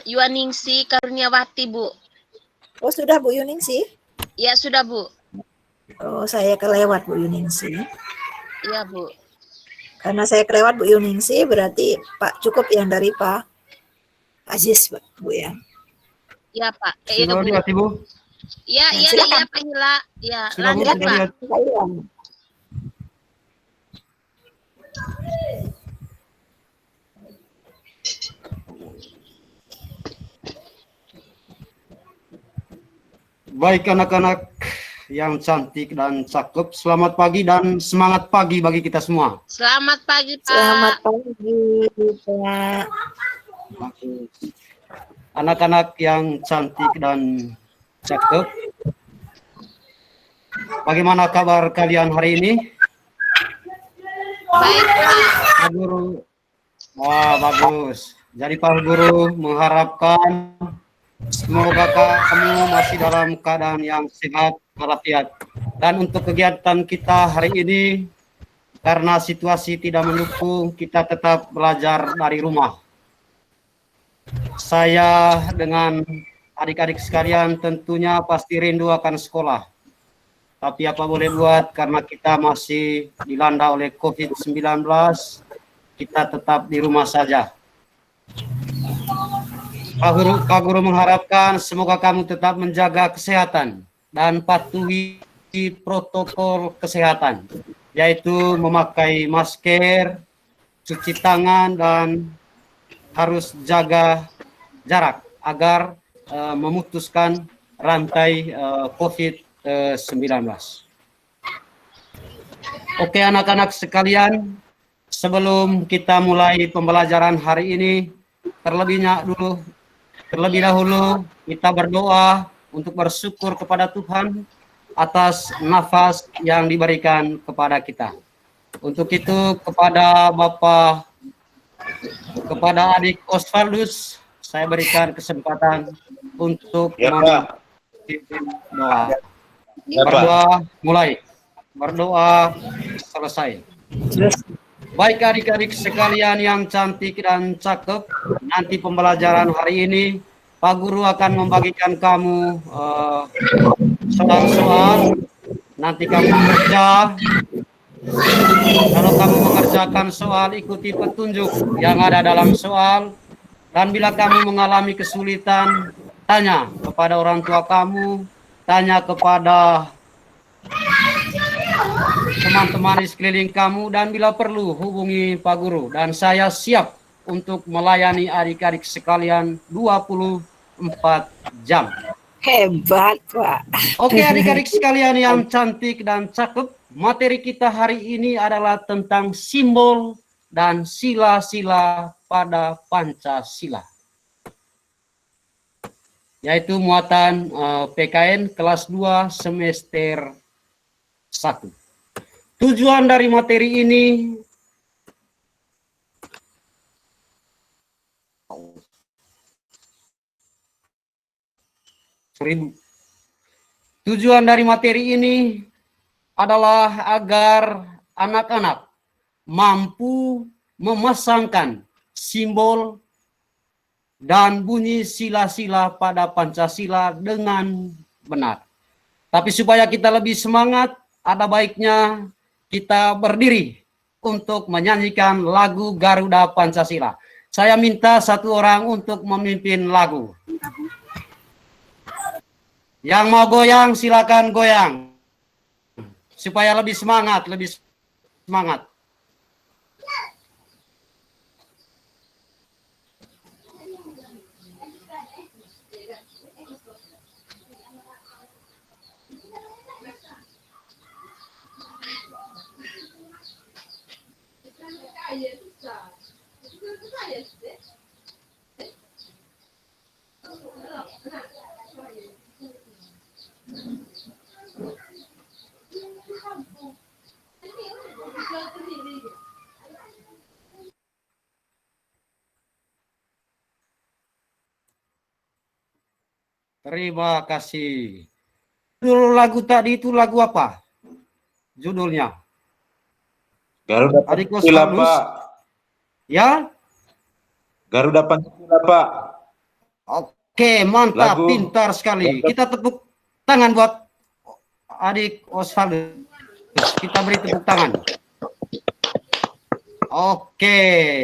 Yuaningsi Karuniawati, Bu. Oh, sudah Bu Yuningsi? Ya, sudah, Bu. Oh, saya kelewat Bu Yuningsi. Iya, Bu. Karena saya kelewat Bu Yuningsi, berarti Pak cukup yang dari Pak Aziz, Bu ya. Iya, Pak. Sudah Bu. lihat, Ibu? Iya, Pak Hila. Ya, sudah, lanjut, Bu, Pak. lihat. Baik anak-anak yang cantik dan cakep, selamat pagi dan semangat pagi bagi kita semua. Selamat pagi, Pak. Selamat pagi, Pak. Anak-anak yang cantik dan cakep, bagaimana kabar kalian hari ini? Baik, Pak. Pak Guru, wah bagus. Jadi Pak Guru mengharapkan semoga kamu masih dalam keadaan yang sehat walafiat. Dan untuk kegiatan kita hari ini, karena situasi tidak mendukung, kita tetap belajar dari rumah. Saya dengan adik-adik sekalian tentunya pasti rindu akan sekolah. Tapi apa boleh buat, karena kita masih dilanda oleh COVID-19, kita tetap di rumah saja. Pak Guru mengharapkan semoga kamu tetap menjaga kesehatan dan patuhi protokol kesehatan, yaitu memakai masker, cuci tangan, dan harus jaga jarak agar memutuskan rantai COVID-19. Oke anak-anak sekalian, sebelum kita mulai pembelajaran hari ini, terlebih dahulu kita berdoa untuk bersyukur kepada Tuhan atas nafas yang diberikan kepada kita. Untuk itu kepada adik Osvaldus, saya berikan kesempatan untuk memimpin doa. Berdoa mulai, berdoa selesai. Baik adik-adik sekalian yang cantik dan cakep, nanti pembelajaran hari ini Pak Guru akan membagikan kamu soal-soal. Nanti kamu kerja. Kalau kamu mengerjakan soal, ikuti petunjuk yang ada dalam soal. Dan bila kamu mengalami kesulitan, tanya kepada orang tua kamu, tanya kepada teman-teman di sekeliling kamu, dan bila perlu hubungi Pak Guru. Dan saya siap untuk melayani adik-adik sekalian 24 jam. Hebat, Pak. Oke adik-adik sekalian yang cantik dan cakep, materi kita hari ini adalah tentang simbol dan sila-sila pada Pancasila. Yaitu muatan PKN kelas 2 semester 1. Tujuan dari materi ini adalah agar anak-anak mampu memasangkan simbol dan bunyi sila-sila pada Pancasila dengan benar. Tapi supaya kita lebih semangat, ada baiknya kita berdiri untuk menyanyikan lagu Garuda Pancasila. Saya minta satu orang untuk memimpin lagu. Yang mau goyang silakan goyang. Supaya lebih semangat, Terima kasih. Judul lagu tadi itu lagu apa? Judulnya? Garuda Pancasila, Pak. Ya? Garuda Pancasila, Pak. Oke, mantap, Lagu. pintar sekali. Kita tepuk tangan buat adik Osvaldo. Kita beri tepuk tangan. Oke,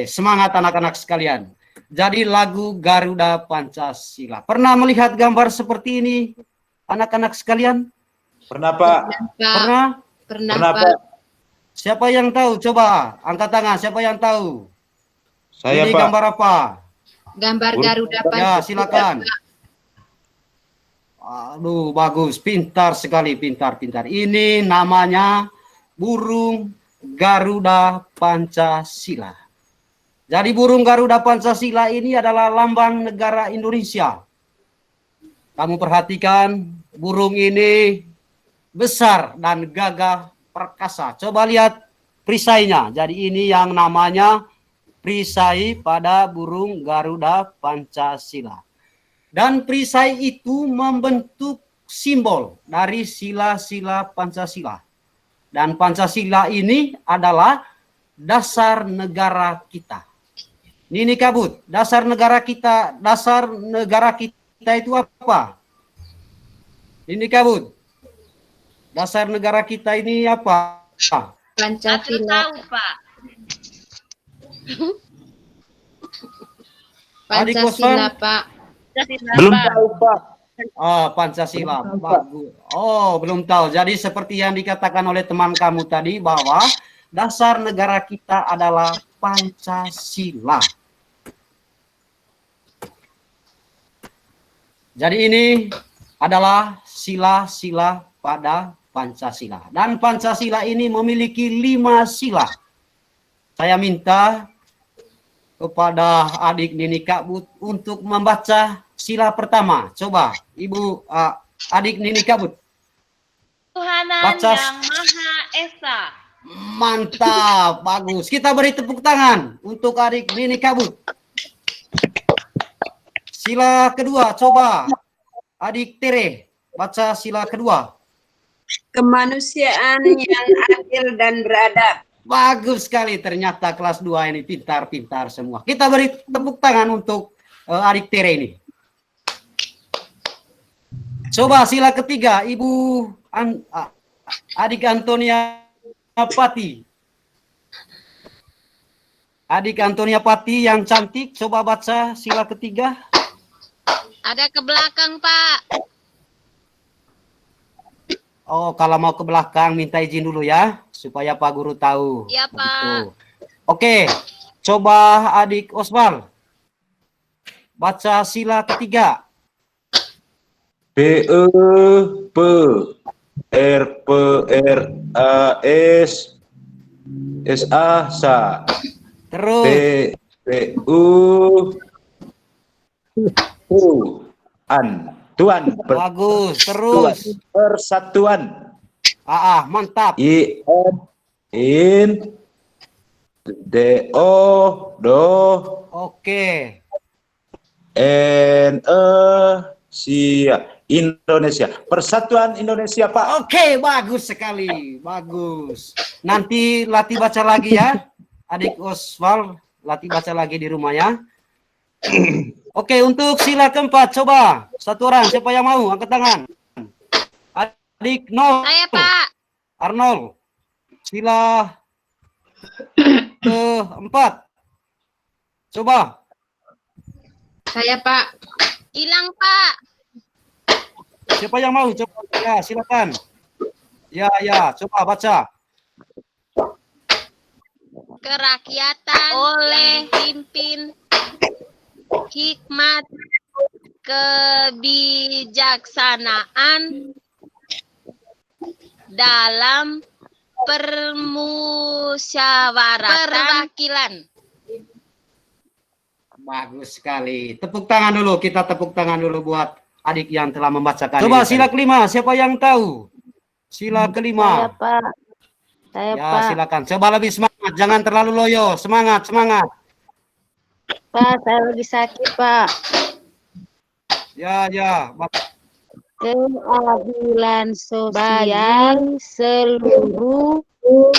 semangat anak-anak sekalian. Jadi lagu Garuda Pancasila. Pernah melihat gambar seperti ini, anak-anak sekalian? Pernah, Pak? Pak. Pernah? Pernah, Pernah, Pak. Pak? Siapa yang tahu? Coba angkat tangan. Siapa yang tahu? Saya, Ini Pak. gambar apa? Gambar Burung. Garuda Ya, Pancasila. silakan. Aduh, bagus, pintar sekali, pintar. Ini namanya burung Garuda Pancasila. Jadi burung Garuda Pancasila ini adalah lambang negara Indonesia. Kamu perhatikan, burung ini besar dan gagah perkasa. Coba lihat perisainya. Jadi ini yang namanya perisai pada burung Garuda Pancasila. Dan perisai itu membentuk simbol dari sila-sila Pancasila. Dan Pancasila ini adalah dasar negara kita. Nini Kabut, dasar negara kita itu apa? Nini Kabut, dasar negara kita ini apa? Pancasila. Pak. Pancasila, Pak. Belum tahu, Pak. Oh, Pancasila. Bagus. Oh, belum tahu. Jadi seperti yang dikatakan oleh teman kamu tadi bahwa dasar negara kita adalah Pancasila. Jadi ini adalah sila-sila pada Pancasila. Dan Pancasila ini memiliki 5 sila. Saya minta kepada adik Nini Kabut untuk membaca sila pertama. Coba, Ibu adik Nini Kabut. Tuhanan Baca. yang Maha Esa. Mantap, bagus. Kita beri tepuk tangan untuk adik Nini Kabut. Sila kedua, coba adik Tere baca sila kedua. Kemanusiaan yang adil dan beradab. Bagus sekali, ternyata kelas 2 ini pintar-pintar semua. Kita beri tepuk tangan untuk adik Tere ini. Coba sila ketiga, Ibu adik Antonia Pati. Adik Antonia Pati yang cantik, coba baca sila ketiga. Ada ke belakang, Pak. Oh, kalau mau ke belakang minta izin dulu ya, supaya Pak Guru tahu. Iya, Pak. Begitu. Oke, coba adik Osval. Baca sila ketiga. P E P R P R A S S A sa. Terus. P U An. Tuan. Bagus, terus. Persatuan. Mantap. I N in D O do Oke. N E sia Indonesia. Persatuan Indonesia, Pak. Oke, bagus sekali. Bagus. Nanti latih baca lagi ya. Adik Osval, latih baca lagi di rumah ya. Oke, untuk sila keempat, coba. Satu orang, siapa yang mau? Angkat tangan. Adik Nol. Saya, Pak. Arnold. Sila keempat. Coba. Saya, Pak. Hilang, Pak. Siapa yang mau? Coba. Ya, silakan. Ya, coba baca. Kerakyatan oleh dipimpin hikmat kebijaksanaan dalam perwakilan. Bagus sekali. Tepuk tangan dulu. Kita tepuk tangan dulu buat adik yang telah membacakan. Coba sila kelima. Siapa yang tahu? Sila kelima. Saya, Pak. Saya, Ya, Pak. silakan. Coba lebih semangat. Jangan terlalu loyo. Semangat. Pak, saya lagi sakit, Pak. Ya. Keadilan sosial seluruh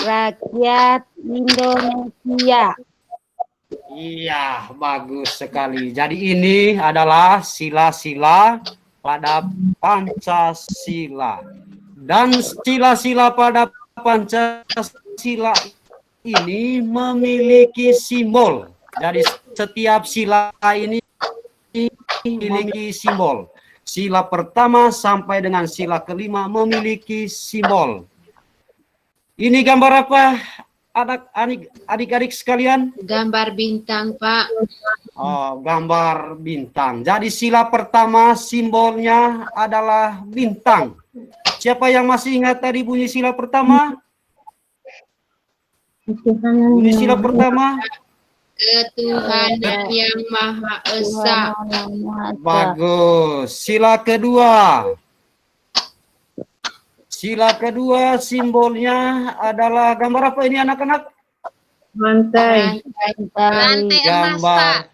rakyat Indonesia. Iya, bagus sekali. Jadi ini adalah sila-sila pada Pancasila. Dan sila-sila pada Pancasila ini memiliki simbol. Jadi setiap sila ini memiliki simbol. Sila pertama sampai dengan sila kelima memiliki simbol. Ini gambar apa, adik-adik sekalian? Gambar bintang, Pak. Oh, gambar bintang. Jadi sila pertama simbolnya adalah bintang. Siapa yang masih ingat tadi bunyi sila pertama? Bunyi sila pertama? Ketuhanan yang Maha Esa. Bagus. Sila kedua. Sila kedua simbolnya adalah gambar apa ini anak-anak? Rantai. Rantai emas, Pak. Gambar.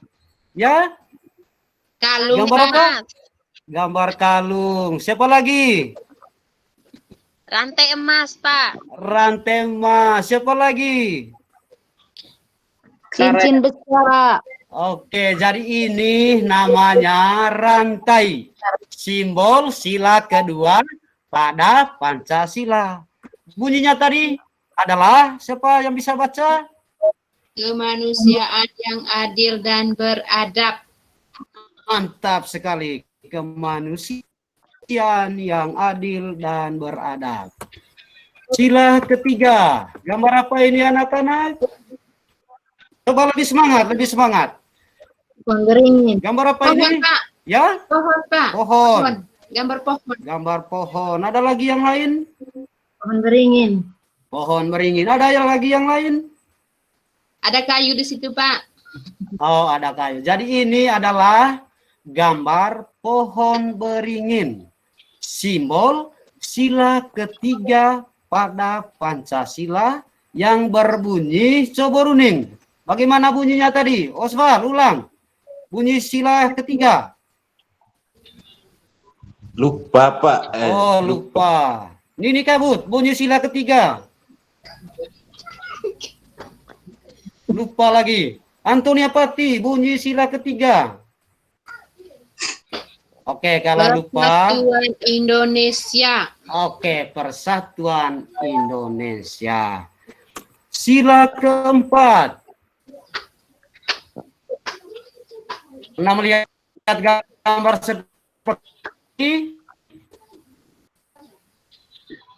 Ya? Kalung Gambar apa? emas. Gambar kalung. Siapa lagi? Rantai emas, Pak. Rantai emas. Siapa lagi? Cincin besar. Oke, jadi ini namanya rantai. Simbol sila kedua pada Pancasila. Bunyinya tadi adalah, siapa yang bisa baca? Kemanusiaan yang adil dan beradab. Mantap sekali. Kemanusiaan yang adil dan beradab. Sila ketiga. Gambar apa ini anak-anak? Coba lebih semangat, lebih semangat. Pohon beringin. Gambar apa ini? Pohon, Pak. Ya? Pohon, Pak. Pohon. Gambar pohon. Gambar pohon. Ada lagi yang lain? Pohon beringin. Pohon beringin. Ada yang lagi yang lain? Ada kayu di situ, Pak. Oh, ada kayu. Jadi ini adalah gambar pohon beringin. Simbol sila ketiga pada Pancasila yang berbunyi, coba runing. Bagaimana bunyinya tadi? Oswald, ulang. Bunyi sila ketiga. Lupa, Pak. Oh, lupa. Ini kabut, bunyi sila ketiga. Lupa lagi. Antonia Pati, bunyi sila ketiga. Oke, kalau lupa. Persatuan Indonesia. Oke, Persatuan Indonesia. Sila keempat. Pernah melihat gambar seperti?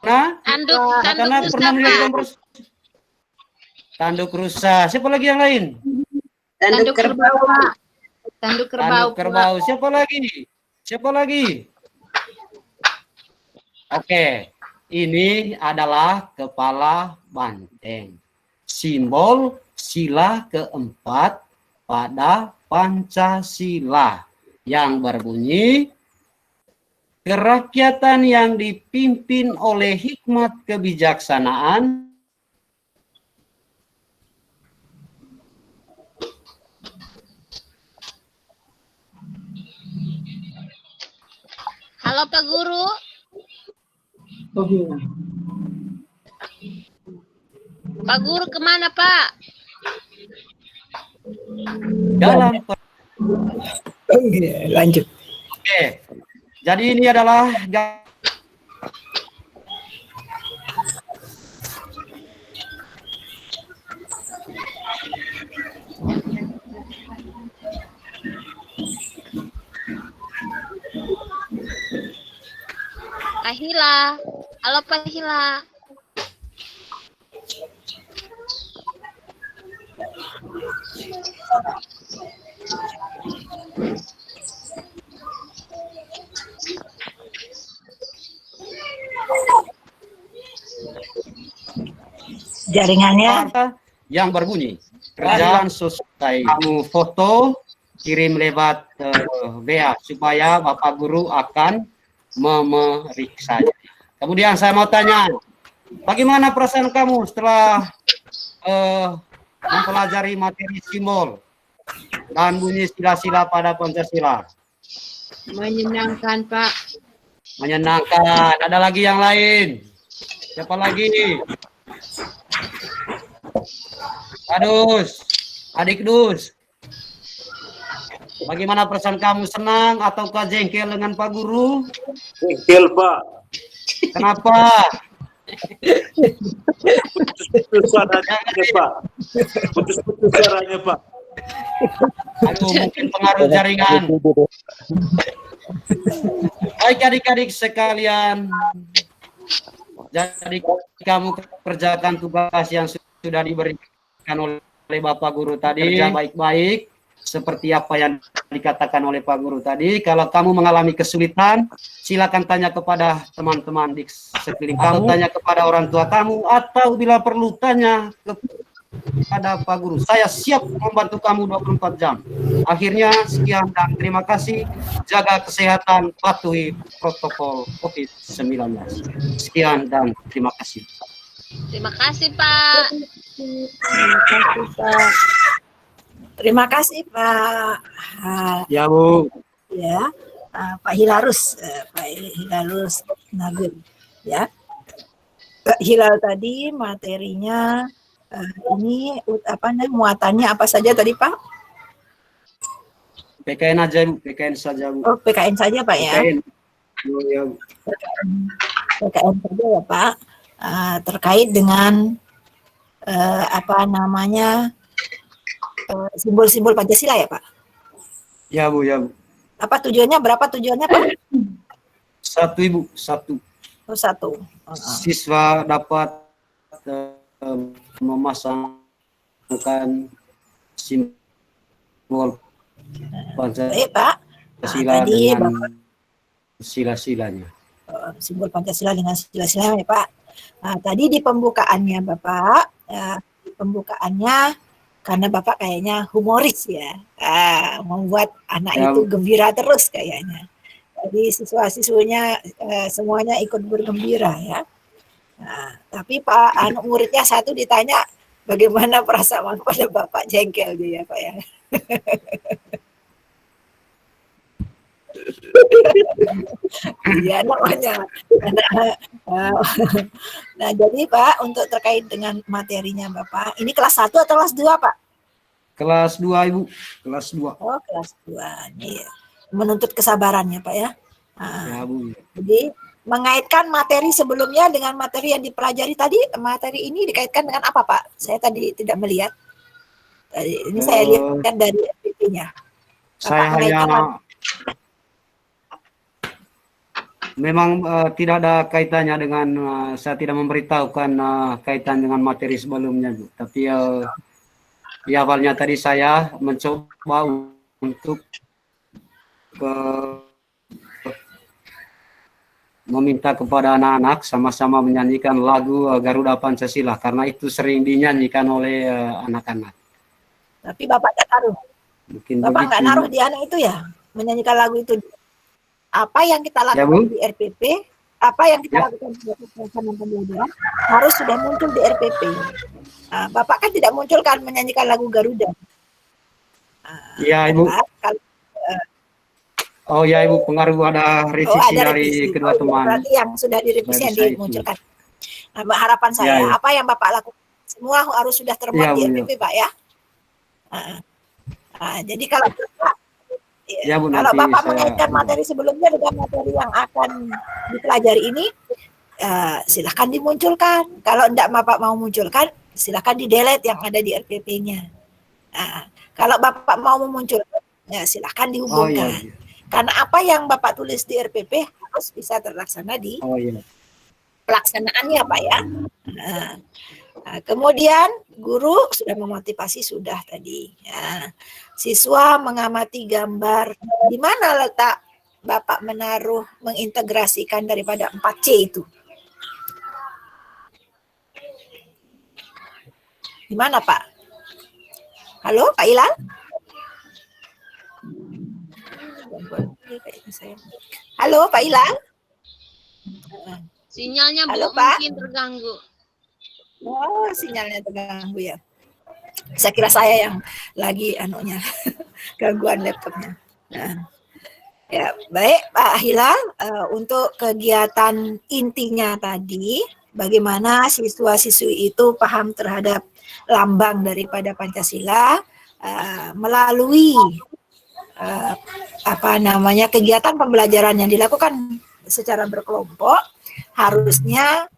Nah, Tanduk karena rusa, pernah melihat Pak. gambar tanduk rusa. Siapa lagi yang lain? Tanduk kerbau. Pak. Tanduk kerbau. Tanduk kerbau. Siapa lagi? Siapa lagi? Oke, ini adalah kepala banteng. Simbol sila keempat pada Pancasila yang berbunyi kerakyatan yang dipimpin oleh hikmat kebijaksanaan Halo, Pak Guru. Pak Guru kemana, Pak? dalam Oke, lanjut. Oke. Jadi ini adalah Pak Hila. Halo, Pak Hila. Jaringannya yang berbunyi kerajaan selesai. Kamu foto kirim lewat WA supaya Bapak Guru akan memeriksanya. Kemudian saya mau tanya, bagaimana perasaan kamu setelah mempelajari materi simbol dan bunyi sila-sila pada Pancasila? Menyenangkan, Pak. Menyenangkan. Ada lagi yang lain? Siapa lagi? Adus. Adik Dus, bagaimana perasaan kamu, senang ataukah jengkel dengan Pak Guru? Jengkel, Pak. Kenapa? Putus suaranya, Pak. Putus suaranya, Pak. Aduh, mungkin pengaruh jaringan. Baik adik-adik sekalian, jadi kamu kerjakan tugas yang sudah diberikan oleh Bapak Guru tadi, kerja baik-baik seperti apa yang dikatakan oleh Pak Guru tadi. Kalau kamu mengalami kesulitan, silakan tanya kepada teman-teman di sekeliling kamu, tanya kepada orang tua kamu, atau bila perlu tanya kepada Pak Guru. Saya siap membantu kamu 24 jam. Akhirnya sekian dan terima kasih. Jaga kesehatan, patuhi protokol COVID-19. Sekian dan terima kasih. Terima kasih, Pak. Terima kasih Pak. Ya, Bu. Ya, Pak Hilarus, Nagul. Ya, Pak Hilal tadi materinya ini apa namanya, muatannya apa saja tadi Pak? PKN aja, Bu. PKN saja, Bu. Oh, PKN saja Pak ya. PKN. Oh, ya, Bu. PKN saja ya Pak. Terkait dengan apa namanya simbol-simbol Pancasila ya Pak? Ya, Bu, ya, Bu. Apa tujuannya? Berapa tujuannya Pak? 1, Ibu, 1. Oh, 1. Siswa dapat memasangkan simbol Baik Pak. Pancasila Tadi dengan Bapak sila-silanya. simbol Pancasila dengan sila-silanya ya Pak. Tadi di pembukaannya Bapak, di pembukaannya karena Bapak kayaknya humoris ya, membuat anak Ya, itu gembira terus kayaknya. Jadi siswa-siswinya semuanya ikut bergembira ya. Tapi Pak muridnya satu ditanya bagaimana perasaan pada Bapak, jengkel dia Pak ya. Iya namanya. Nah jadi Pak untuk terkait dengan materinya Bapak, ini kelas 1 atau kelas 2 Pak? Kelas 2 Ibu, kelas 2. Oh kelas 2 nih, menuntut kesabarannya Pak ya. Ya, Bu. Jadi mengaitkan materi sebelumnya dengan materi yang dipelajari tadi, materi ini dikaitkan dengan apa Pak? Saya tadi tidak melihat. Ini saya lihat dari FPP-nya. Saya hanya memang tidak ada kaitannya dengan saya tidak memberitahukan kaitan dengan materi sebelumnya, Bu. Tapi di awalnya tadi saya mencoba untuk meminta kepada anak-anak sama-sama menyanyikan lagu Garuda Pancasila karena itu sering dinyanyikan oleh anak-anak. Tapi Bapak tidak naruh. Mungkin Bapak nggak begitu. naruh di anak itu ya, menyanyikan lagu itu. Apa yang kita lakukan di RPP, apa yang kita lakukan di pelaksanaan pembelajaran harus sudah muncul di RPP. Bapak kan tidak munculkan menyanyikan lagu Garuda. Iya Ibu. Oh ya Ibu, pengaruh ada revisi dari kedua teman. Berarti yang sudah direvisi yang dimunculkan. Nah, harapan saya, apa yang Bapak lakukan semua harus sudah termuat di RPP Pak ya. Jadi kalau Bapak, kalau Bapak mengaitkan materi sebelumnya dengan materi yang akan dipelajari ini, silakan dimunculkan. Kalau tidak Bapak mau munculkan, silakan di-delete yang ada di RPP-nya. Kalau Bapak mau memunculkan, ya silakan dihubungkan. Karena apa yang Bapak tulis di RPP harus bisa terlaksana di pelaksanaannya Pak ya. Kemudian guru sudah memotivasi sudah tadi. Siswa mengamati gambar. Di mana letak Bapak menaruh mengintegrasikan daripada 4C itu? Di mana Pak? Halo Pak Ilal? Halo Pak Ilal? Sinyalnya Halo, Pak? mungkin terganggu. Oh, sinyalnya terganggu ya. Saya kira saya yang lagi gangguan laptopnya. Nah, ya baik Pak Hilal, untuk kegiatan intinya tadi, bagaimana siswa-siswi itu paham terhadap lambang daripada Pancasila, melalui kegiatan pembelajaran yang dilakukan secara berkelompok, harusnya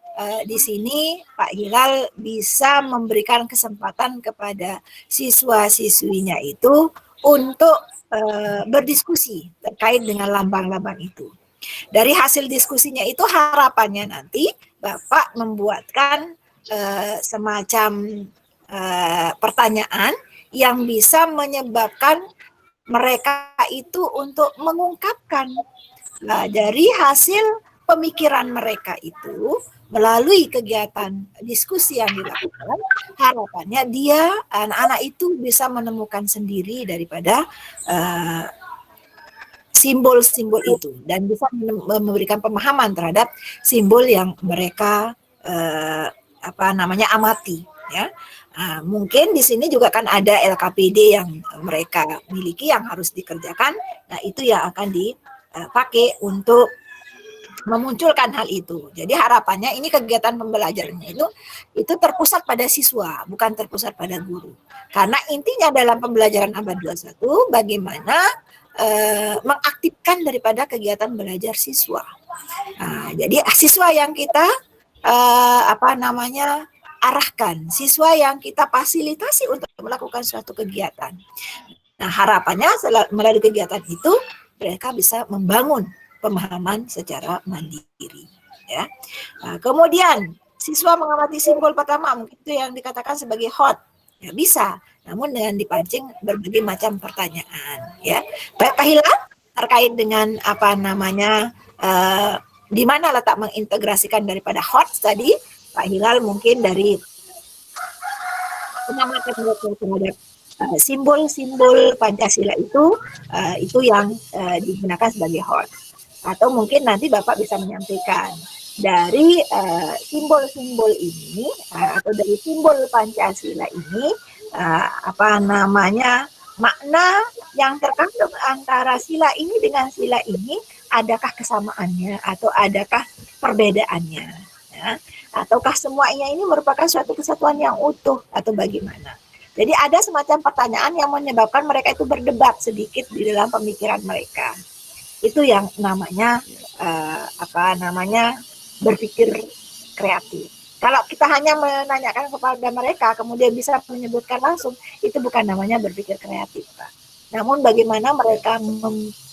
di sini Pak Hilal bisa memberikan kesempatan kepada siswa-siswinya itu untuk berdiskusi terkait dengan lambang-lambang itu. Dari hasil diskusinya itu harapannya nanti Bapak membuatkan semacam pertanyaan yang bisa menyebabkan mereka itu untuk mengungkapkan dari hasil pemikiran mereka itu melalui kegiatan diskusi yang dilakukan, harapannya anak-anak itu bisa menemukan sendiri daripada simbol-simbol itu dan bisa memberikan pemahaman terhadap simbol yang mereka amati, ya. Mungkin di sini juga kan ada LKPD yang mereka miliki yang harus dikerjakan. Nah, itu yang akan dipakai untuk memunculkan hal itu. Jadi harapannya ini kegiatan pembelajarannya itu terpusat pada siswa, bukan terpusat pada guru. Karena intinya dalam pembelajaran abad 21 bagaimana mengaktifkan daripada kegiatan belajar siswa. Jadi siswa yang kita arahkan, siswa yang kita fasilitasi untuk melakukan suatu kegiatan. Nah, harapannya melalui kegiatan itu mereka bisa membangun pemahaman secara mandiri, ya. Nah, kemudian siswa mengamati simbol pertama, mungkin itu yang dikatakan sebagai hot, ya bisa, namun dengan dipancing berbagai macam pertanyaan, ya. Pak Hilal terkait dengan di mana letak mengintegrasikan daripada hot tadi, Pak Hilal mungkin dari pengamatan terhadap simbol-simbol Pancasila itu yang digunakan sebagai hot. Atau mungkin nanti Bapak bisa menyampaikan dari simbol-simbol ini atau dari simbol Pancasila ini makna yang terkandung antara sila ini dengan sila ini, adakah kesamaannya atau adakah perbedaannya, ya? Ataukah semuanya ini merupakan suatu kesatuan yang utuh atau bagaimana? Jadi ada semacam pertanyaan yang menyebabkan mereka itu berdebat sedikit di dalam pemikiran mereka. Itu yang namanya berpikir kreatif. Kalau kita hanya menanyakan kepada mereka kemudian bisa menyebutkan langsung, itu bukan namanya berpikir kreatif, Pak. Namun bagaimana mereka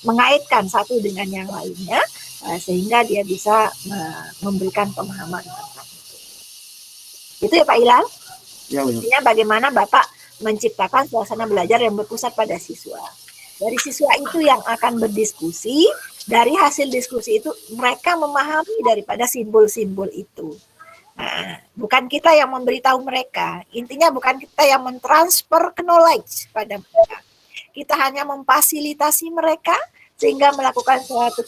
mengaitkan satu dengan yang lainnya sehingga dia bisa memberikan pemahaman tentang itu. Itu ya Pak Hilal. Ya, intinya bagaimana Bapak menciptakan suasana belajar yang berpusat pada siswa. Dari siswa itu yang akan berdiskusi, dari hasil diskusi itu mereka memahami daripada simbol-simbol itu. Nah, bukan kita yang memberitahu mereka, intinya bukan kita yang mentransfer knowledge pada mereka. Kita hanya memfasilitasi mereka sehingga melakukan suatu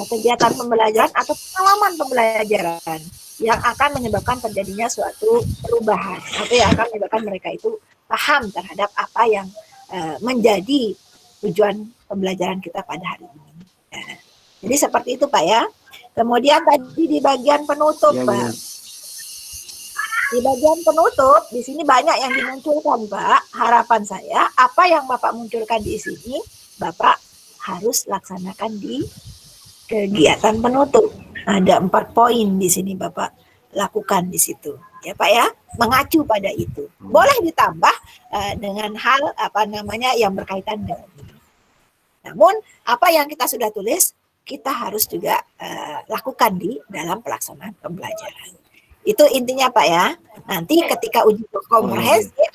kegiatan pembelajaran atau pengalaman pembelajaran yang akan menyebabkan terjadinya suatu perubahan atau yang akan menyebabkan mereka itu paham terhadap apa yang menjadi tujuan pembelajaran kita pada hari ini. Nah, jadi seperti itu Pak ya. Kemudian tadi di bagian penutup ya, Pak. Di bagian penutup di sini banyak yang dimunculkan Pak. Harapan saya apa yang Bapak munculkan di sini Bapak harus laksanakan di kegiatan penutup. Ada 4 poin di sini Bapak lakukan di situ. Ya Pak ya, mengacu pada itu. Boleh ditambah dengan hal yang berkaitan dengan ini. Namun apa yang kita sudah tulis kita harus juga lakukan di dalam pelaksanaan pembelajaran. Itu intinya Pak ya. Nanti ketika uji komprehensif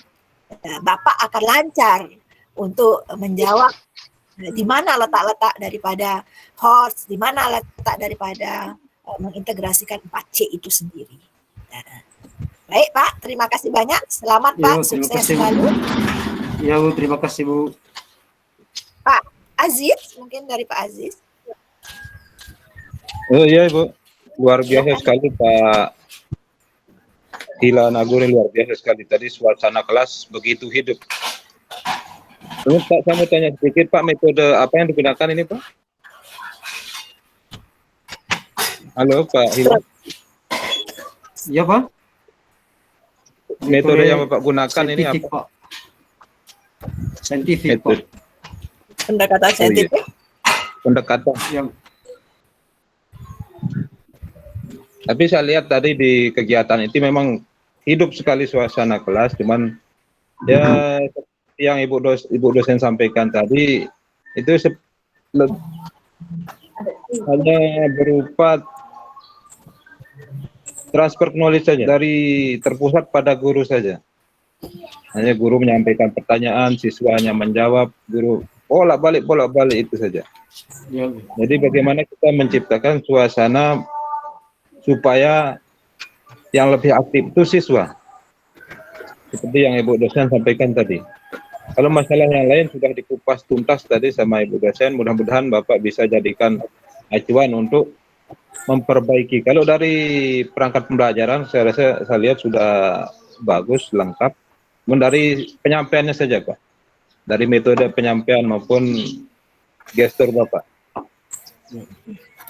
Bapak akan lancar untuk menjawab di mana letak-letak daripada host, di mana letak daripada mengintegrasikan 4C itu sendiri. Nah, baik Pak, terima kasih banyak. Selamat Pak, sukses selalu. Ya Bu, terima kasih Bu. Pak Aziz, mungkin dari Pak Aziz. Oh iya Ibu, luar biasa sekali Pak Hilal Nagore, luar biasa sekali. Tadi suasana kelas begitu hidup. Pak, saya mau tanya sedikit Pak, metode apa yang digunakan ini Pak? Halo Pak Hilal. Ya Pak. metode yang Bapak gunakan ini saintifik, apa? Pak. Saintifik, Pak. Metode Pendekatan saintifik. pendekatan. Yang Tapi saya lihat tadi di kegiatan itu memang hidup sekali suasana kelas, cuman ya seperti yang Ibu dosen sampaikan tadi itu hanya berupa transfer knowledge saja dari terpusat pada guru saja. Hanya guru menyampaikan pertanyaan, siswa hanya menjawab, guru bolak-balik itu saja. ya, Jadi bagaimana kita menciptakan suasana supaya yang lebih aktif itu siswa. Seperti yang Ibu dosen sampaikan tadi. Kalau masalah yang lain sudah dikupas tuntas tadi sama Ibu dosen, mudah-mudahan Bapak bisa jadikan acuan untuk memperbaiki. Kalau dari perangkat pembelajaran saya lihat sudah bagus, lengkap. Namun dari penyampaiannya saja Pak. Dari metode penyampaian maupun gestur Bapak.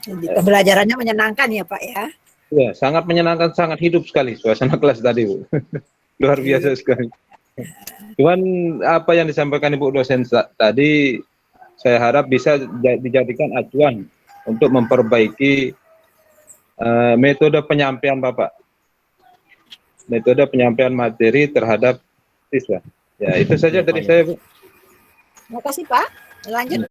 Jadi pembelajarannya menyenangkan ya Pak ya. Ya, sangat menyenangkan, sangat hidup sekali suasana kelas tadi, Bu. Luar biasa sekali. Cuman apa yang disampaikan Ibu dosen tadi, saya harap bisa dijadikan acuan untuk memperbaiki metode penyampaian Bapak. Metode penyampaian materi terhadap siswa. Ya, itu saja dari saya, Bu. Terima kasih Pak. Lanjut.